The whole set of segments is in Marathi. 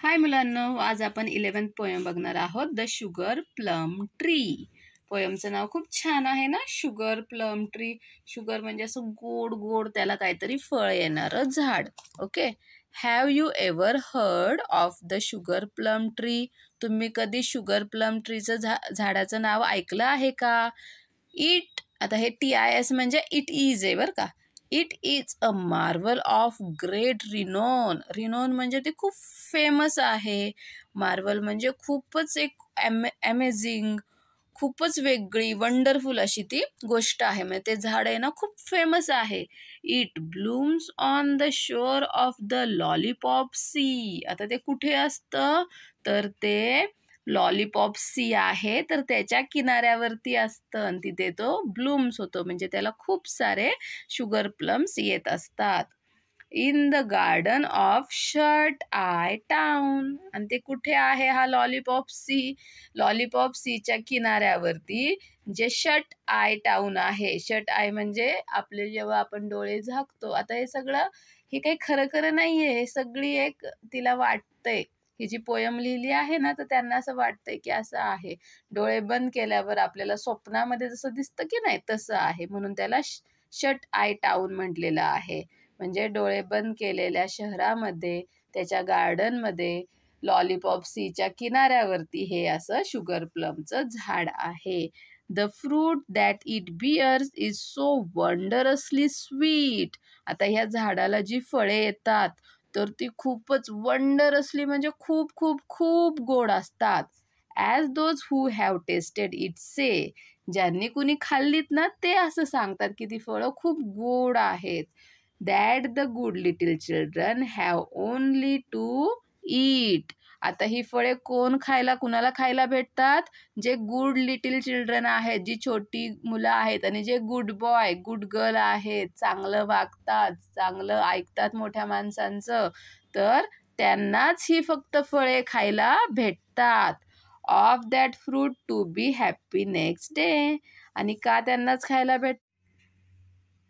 हाय मुलांनो, आज आपण 11th पोयम बघणार आहोत. The sugar plum tree. पोयमचं नाव खूप छान आहे ना, शुगर प्लम ट्री. शुगर म्हणजे असं गोड गोड त्याला काहीतरी फळ येणारं झाड. Okay. Have you ever heard of the sugar plum tree? तुम्ही कधी शुगर प्लम ट्रीचं झाडाचं नाव ऐकलं आहे का? इट, आता हे TIS म्हणजे इट इज आहे बरं का. It is a Marvel of great renowned. Renowned म्हणजे ते खूप फेमस आहे. मार्वल म्हणजे खूपच एक अमेझिंग, खूपच वेगळी, वंडरफुल अशी ती गोष्ट आहे. म्हणजे ते झाड आहे ना, खूप फेमस आहे. It blooms on the shore of the lollipop sea. आता ते कुठे असतं तर ते लॉलीपॉप सी आहे, तर त्याच्या किनाऱ्यावरती असतं आणि तिथे तो ब्लूम्स होतो. म्हणजे त्याला खूप सारे शुगर प्लम्स येत असतात. In the garden of shut I town. आणि ते कुठे आहे हा लॉलीपॉप सी? लॉलीपॉप सीच्या किनाऱ्यावरती जे शट आय टाउन आहे. शट आय म्हणजे आपले जेव्हा आपण डोळे झाकतो. आता हे सगळं, हे काही खरं खरं नाहीये, हे सगळी एक तिला वाटतंय. ही जी पोयम लिहिली आहे ना, तर त्यांना असं वाटतंय की असं आहे. डोळे बंद केल्यावर आपल्याला स्वप्नामध्ये जसं दिसतं की नाही, तसं आहे. म्हणून त्याला शट आय टाउन म्हटलेलं आहे. म्हणजे डोळे बंद केलेल्या शहरामध्ये, त्याच्या गार्डनमध्ये, लॉलीपॉप सीच्या किनाऱ्यावरती हे असं शुगर प्लमचं झाड आहे. The fruit that it bears is so wondrously sweet. आता ह्या झाडाला जी फळे येतात तर ती खूपच वंडरसली म्हणजे खूप खूप खूप गोड असतात. As those who have tasted it say. ज्यांनी कुणी खाल्लीत ना, ते असं सांगतात की ती फळं खूप गोड आहेत. That the good little children have only to eat. आता ही फळे कुणाला खायला भेटतात? जे गुड लिटिल चिल्ड्रन आहेत, जी छोटी मुलं आहेत आणि जे गुड बॉय, गुड गर्ल आहेत, चांगलं वागतात, चांगलं ऐकतात मोठ्या माणसांचं, तर त्यांनाच ही फक्त फळे खायला भेटतात. Of that fruit to be happy next day. आणि का त्यांनाच खायला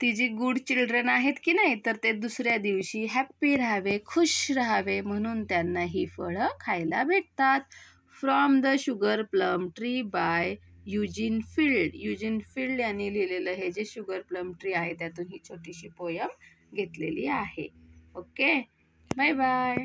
ती जी गुड चिल्ड्रन आहेत की नाही, तर ते दुसऱ्या दिवशी हॅप्पी राहावे, खुश राहावे, म्हणून त्यांना ही फळं खायला भेटतात. From the sugar plum tree bye Eugene field. Eugene field यांनी लिहिलेलं हे जे शुगर प्लम ट्री आहे, त्यातून ही छोटीशी पोयम घेतलेली आहे. Okay, bye bye.